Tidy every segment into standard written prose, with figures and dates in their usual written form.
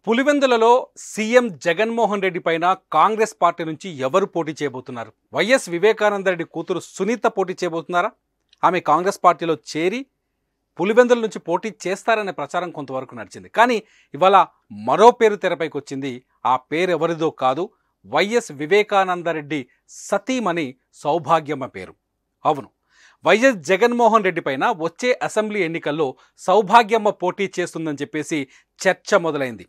పులివెందులలో CM Jaganmohan Reddy పైన Congress party నుంచి ఎవరు పోటీ చేయబోతున్నారు? వైఎస్ వివేకానంద రెడ్డి కూతురు సునీత పోటీ చేయబోతున్నారా? ఆమె కాంగ్రెస్ పార్టీలో చేరి పులివెందుల నుంచి పోటీ చేస్తారనే ప్రచారం కొంతవరకు నడిచింది. కానీ ఇవాళ మరో పేరు తెరపైకి వచ్చింది. ఆ పేరు ఎవరిదో కాదు, వైఎస్ వివేకానంద రెడ్డి సతీమణి సౌభాగ్యమ్మ పేరు. అవును, వైఎస్ జగన్మోహన్ రెడ్డి పైన వచ్చే అసెంబ్లీ ఎన్నికల్లో సౌభాగ్యమ్మ పోటీ చేస్తుందని చెప్పేసి చర్చ మొదలైంది.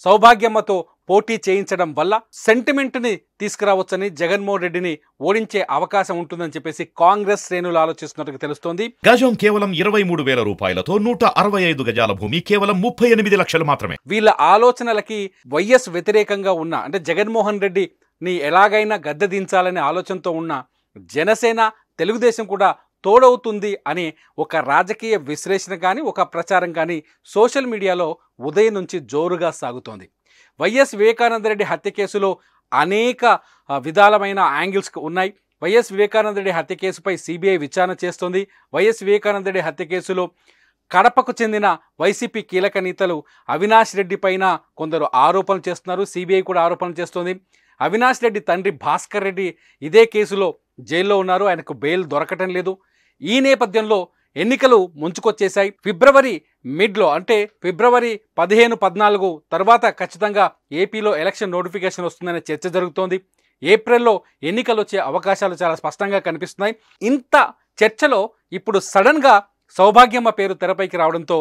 సౌభాగ్యమ్మతో పోటీ చేయించడం వల్ల సెంటిమెంట్ని తీసుకురావచ్చని, జగన్మోహన్ రెడ్డిని ఓడించే అవకాశం ఉంటుందని చెప్పేసి కాంగ్రెస్ శ్రేణులు ఆలోచిస్తున్నట్టుగా తెలుస్తోంది. గజం కేవలం 23,000 రూపాయలతో 165 గజాల భూమి కేవలం 38 లక్షలు మాత్రమే. వీళ్ళ ఆలోచనలకి వైఎస్ వ్యతిరేకంగా ఉన్న, అంటే జగన్మోహన్ రెడ్డిని ఎలాగైనా గద్దె దించాలనే ఆలోచనతో ఉన్న జనసేన, తెలుగుదేశం కూడా తోడవుతుంది అని ఒక రాజకీయ విశ్లేషణ కానీ, ఒక ప్రచారం కానీ సోషల్ మీడియాలో ఉదయం నుంచి జోరుగా సాగుతోంది. వైఎస్ వివేకానంద రెడ్డి హత్య కేసులో అనేక విధాలమైన యాంగిల్స్ ఉన్నాయి. వైఎస్ వివేకానంద రెడ్డి హత్య కేసుపై సిబిఐ విచారణ చేస్తోంది. వైఎస్ వివేకానంద రెడ్డి హత్య కేసులో కడపకు చెందిన వైసీపీ కీలక నేతలు అవినాష్ రెడ్డి పైన కొందరు ఆరోపణలు చేస్తున్నారు. సిబిఐ కూడా ఆరోపణలు చేస్తోంది. అవినాష్ రెడ్డి తండ్రి భాస్కర్ రెడ్డి ఇదే కేసులో జైల్లో ఉన్నారు. ఆయనకు బెయిల్ దొరకటం లేదు. ఈ నేపథ్యంలో ఎన్నికలు ముంచుకొచ్చేశాయి. ఫిబ్రవరి మిడ్లో, అంటే ఫిబ్రవరి 15, 14 తర్వాత ఖచ్చితంగా ఏపీలో ఎలక్షన్ నోటిఫికేషన్ వస్తుందనే చర్చ జరుగుతోంది. ఏప్రిల్లో ఎన్నికలు వచ్చే అవకాశాలు చాలా స్పష్టంగా కనిపిస్తున్నాయి. ఇంత చర్చలో ఇప్పుడు సడన్గా సౌభాగ్యమ్మ పేరు తెరపైకి రావడంతో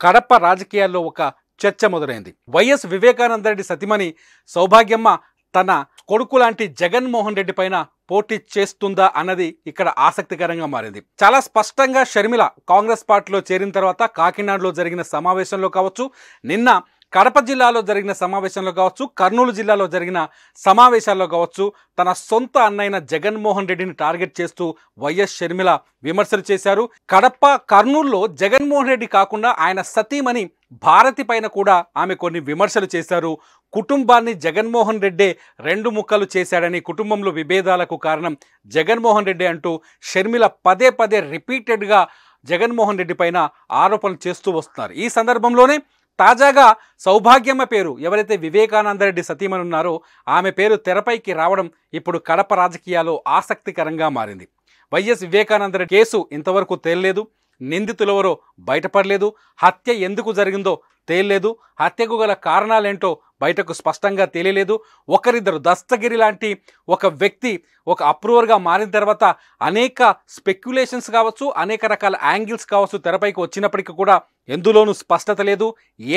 కడప రాజకీయాల్లో ఒక చర్చ మొదలైంది. వైఎస్ వివేకానంద రెడ్డి సతీమణి సౌభాగ్యమ్మ తన కొడుకు లాంటి జగన్మోహన్ రెడ్డి పైన పోటీ చేస్తుందా అన్నది ఇక్కడ ఆసక్తికరంగా మారింది. చాలా స్పష్టంగా షర్మిల కాంగ్రెస్ పార్టీలో చేరిన తర్వాత కాకినాడలో జరిగిన సమావేశంలో కావచ్చు, నిన్న కడప జిల్లాలో జరిగిన సమావేశంలో కావచ్చు, కర్నూలు జిల్లాలో జరిగిన సమావేశాల్లో కావచ్చు, తన సొంత అన్నైన జగన్మోహన్ రెడ్డిని టార్గెట్ చేస్తూ వైఎస్ షర్మిల విమర్శలు చేశారు. కడప, కర్నూలులో జగన్మోహన్ రెడ్డి కాకుండా ఆయన సతీమణి భారతి పైన కూడా ఆమె కొన్ని విమర్శలు చేశారు. కుటుంబాన్ని జగన్మోహన్ రెడ్డే 2 ముక్కలు చేశాడని, కుటుంబంలో విభేదాలకు కారణం జగన్మోహన్ రెడ్డి అంటూ షర్మిల పదే పదే రిపీటెడ్గా జగన్మోహన్ రెడ్డి పైన ఆరోపణలు చేస్తూ వస్తున్నారు. ఈ సందర్భంలోనే తాజాగా సౌభాగ్యమ్మ పేరు, ఎవరైతే వివేకానంద రెడ్డి సతీమణి ఉన్నారో ఆమె పేరు తెరపైకి రావడం ఇప్పుడు కడప రాజకీయాల్లో ఆసక్తికరంగా మారింది. వైఎస్ వివేకానంద రెడ్డి కేసు ఇంతవరకు తేలలేదు. నిందితులెవరో బయటపడలేదు. హత్య ఎందుకు జరిగిందో తేలలేదు. హత్యకు గల కారణాలేంటో బయటకు స్పష్టంగా తెలియలేదు. ఒకరిద్దరు దస్తగిరి లాంటి ఒక వ్యక్తి ఒక అప్రూవర్గా మారిన తర్వాత అనేక స్పెక్యులేషన్స్ కావచ్చు, అనేక రకాల యాంగిల్స్ కావచ్చు తెరపైకి వచ్చినప్పటికీ కూడా ఎందులోనూ స్పష్టత లేదు.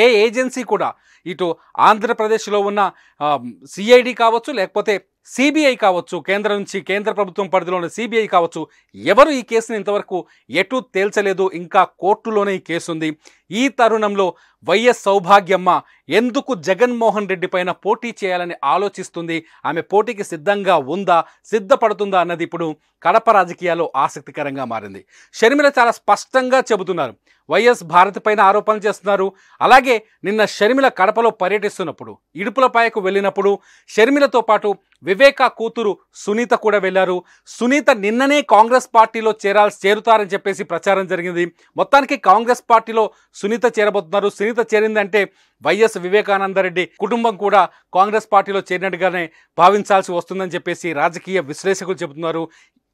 ఏ ఏజెన్సీ కూడా, ఇటు ఆంధ్రప్రదేశ్లో ఉన్న సిఐడి కావచ్చు, లేకపోతే సిబిఐ కావచ్చు, కేంద్రం నుంచి కేంద్ర ప్రభుత్వం పరిధిలో ఉన్న సిబిఐ కావచ్చు, ఎవరు ఈ కేసుని ఇంతవరకు ఎటు తేల్చలేదు. ఇంకా కోర్టులోనే ఈ కేసు ఉంది. ఈ తరుణంలో వైఎస్ సౌభాగ్యమ్మ ఎందుకు జగన్మోహన్ రెడ్డి పైన పోటీ చేయాలని ఆలోచిస్తుంది, ఆమె పోటీకి సిద్ధంగా ఉందా, సిద్ధపడుతుందా అన్నది ఇప్పుడు కడప రాజకీయాల్లో ఆసక్తికరంగా మారింది. షర్మిల చాలా స్పష్టంగా చెబుతున్నారు. వైఎస్ భారతి పైన ఆరోపణలు చేస్తున్నారు. అలాగే నిన్న షర్మిల కడపలో పర్యటిస్తున్నప్పుడు, ఇడుపులపాయకు వెళ్ళినప్పుడు షర్మిలతో పాటు వివేకా కూతురు సునీత కూడా వెళ్ళారు. సునీత నిన్ననే కాంగ్రెస్ పార్టీలో చేరుతారని చెప్పేసి ప్రచారం జరిగింది. మొత్తానికి కాంగ్రెస్ పార్టీలో సునీత చేరబోతున్నారు. సునీత చేరిందంటే వైఎస్ వివేకానంద రెడ్డి కుటుంబం కూడా కాంగ్రెస్ పార్టీలో చేరినట్టుగానే భావించాల్సి వస్తుందని చెప్పేసి రాజకీయ విశ్లేషకులు చెబుతున్నారు.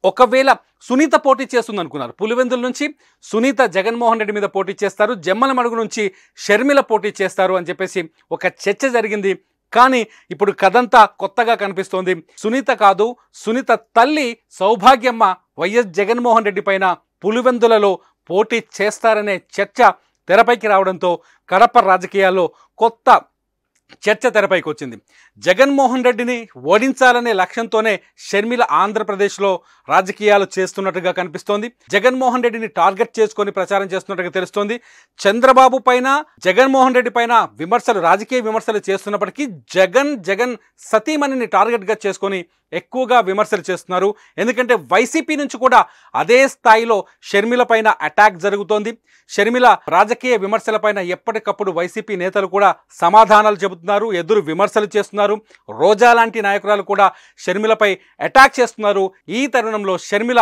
ఒకవేళ సునీత పోటీ చేస్తుంది అనుకున్నారు, పులివెందుల నుంచి సునీత జగన్మోహన్ రెడ్డి మీద పోటీ చేస్తారు, జమ్మలమడుగు నుంచి షర్మిల పోటీ చేస్తారు అని చెప్పేసి ఒక చర్చ జరిగింది. కానీ ఇప్పుడు కథంతా కొత్తగా కనిపిస్తోంది. సునీత కాదు, సునీత తల్లి సౌభాగ్యమ్మ వైఎస్ జగన్మోహన్ రెడ్డి పైన పులివెందులలో పోటీ చేస్తారనే చర్చ తెరపైకి రావడంతో కడప రాజకీయాల్లో కొత్త చర్చ తెరపైకి వచ్చింది. జగన్మోహన్ రెడ్డిని ఓడించాలనే లక్ష్యంతోనే షర్మిల ఆంధ్రప్రదేశ్లో రాజకీయాలు చేస్తున్నట్టుగా కనిపిస్తోంది. జగన్మోహన్ రెడ్డిని టార్గెట్ చేసుకొని ప్రచారం చేస్తున్నట్టుగా తెలుస్తోంది. చంద్రబాబు పైన, జగన్మోహన్ రెడ్డి పైన విమర్శలు, రాజకీయ విమర్శలు చేస్తున్నప్పటికీ జగన్ సతీమణిని టార్గెట్గా చేసుకొని ఎక్కువగా విమర్శలు చేస్తున్నారు. ఎందుకంటే వైసీపీ నుంచి కూడా అదే స్థాయిలో షర్మిల పైన అటాక్ జరుగుతోంది. షర్మిల రాజకీయ విమర్శలపైన ఎప్పటికప్పుడు వైసీపీ నేతలు కూడా సమాధానాలు చెబుతున్నారు, ఎదురు విమర్శలు చేస్తున్నారు. రోజా లాంటి నాయకురాలు కూడా షర్మిలపై అటాక్ చేస్తున్నారు. ఈ తరుణంలో షర్మిల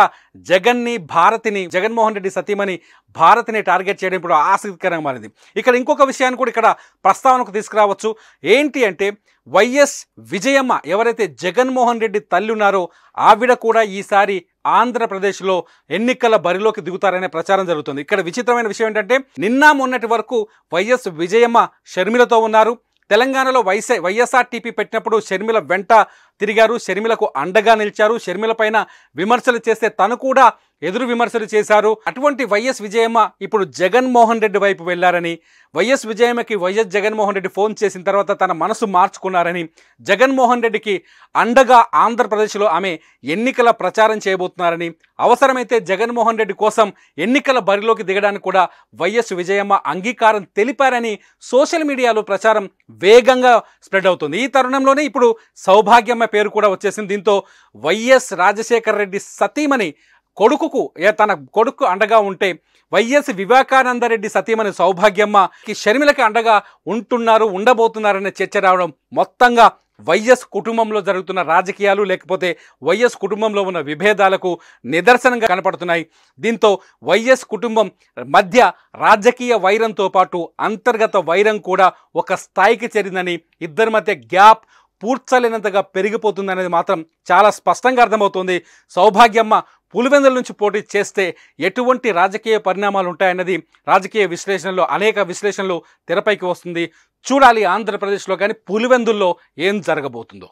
జగన్ని, భారతిని, జగన్మోహన్ రెడ్డి సతీమణి భారతిని టార్గెట్ చేయడం ఇప్పుడు ఆసక్తికరంగా మారింది. ఇక్కడ ఇంకొక విషయాన్ని కూడా ఇక్కడ ప్రస్తావనకు తీసుకురావచ్చు. ఏంటి అంటే వైఎస్ విజయమ్మ ఎవరైతే జగన్మోహన్ రెడ్డి తల్లి ఉన్నారో ఆవిడ కూడా ఈసారి ఆంధ్రప్రదేశ్లో ఎన్నికల బరిలోకి దిగుతారనే ప్రచారం జరుగుతుంది. ఇక్కడ విచిత్రమైన విషయం ఏంటంటే నిన్న మొన్నటి వరకు వైఎస్ విజయమ్మ షర్మిలతో ఉన్నారు. తెలంగాణలో వైఎస్ఆర్టీపీ పెట్టినప్పుడు షర్మిల వెంట తిరిగారు, షర్మిలకు అండగా నిలిచారు. షర్మిల పైన విమర్శలు చేస్తే తను కూడా ఎదురు విమర్శలు చేశారు. అటువంటి వైఎస్ విజయమ్మ ఇప్పుడు జగన్మోహన్ రెడ్డి వైపు వెళ్లారని, వైఎస్ విజయమ్మకి వైఎస్ జగన్మోహన్ రెడ్డి ఫోన్ చేసిన తర్వాత తన మనసు మార్చుకున్నారని, జగన్మోహన్ రెడ్డికి అండగా ఆంధ్రప్రదేశ్లో ఆమె ఎన్నికల ప్రచారం చేయబోతున్నారని, అవసరమైతే జగన్మోహన్ రెడ్డి కోసం ఎన్నికల బరిలోకి దిగడానికి కూడా వైఎస్ విజయమ్మ అంగీకారం తెలిపారని సోషల్ మీడియాలో ప్రచారం వేగంగా స్ప్రెడ్ అవుతుంది. ఈ తరుణంలోనే ఇప్పుడు సౌభాగ్యమ్మ పేరు కూడా వచ్చేసింది. దీంతో వైఎస్ రాజశేఖర రెడ్డి సతీమణి కొడుకుకు తన కొడుకు అండగా ఉంటే వైఎస్ వివేకానందరెడ్డి సతీమణి సౌభాగ్యమ్మకి షర్మిలకి అండగా ఉండబోతున్నారనే చర్చ రావడం మొత్తంగా వైఎస్ కుటుంబంలో జరుగుతున్న రాజకీయాలు లేకపోతే వైఎస్ కుటుంబంలో ఉన్న విభేదాలకు నిదర్శనంగా కనపడుతున్నాయి. దీంతో వైఎస్ కుటుంబం మధ్య రాజకీయ వైరంతో పాటు అంతర్గత వైరం కూడా ఒక స్థాయికి చేరిందని, ఇద్దరి మధ్య గ్యాప్ పూడ్చలేనంతగా పెరిగిపోతుందనేది మాత్రం చాలా స్పష్టంగా అర్థమవుతుంది. సౌభాగ్యమ్మ పులివెందుల నుంచి పోటీ చేస్తే ఎటువంటి రాజకీయ పరిణామాలు ఉంటాయన్నది రాజకీయ విశ్లేషణలో అనేక విశ్లేషణలు తెరపైకి వస్తుంది. చూడాలి ఆంధ్రప్రదేశ్లో కానీ పులివెందుల్లో ఏం జరగబోతుందో.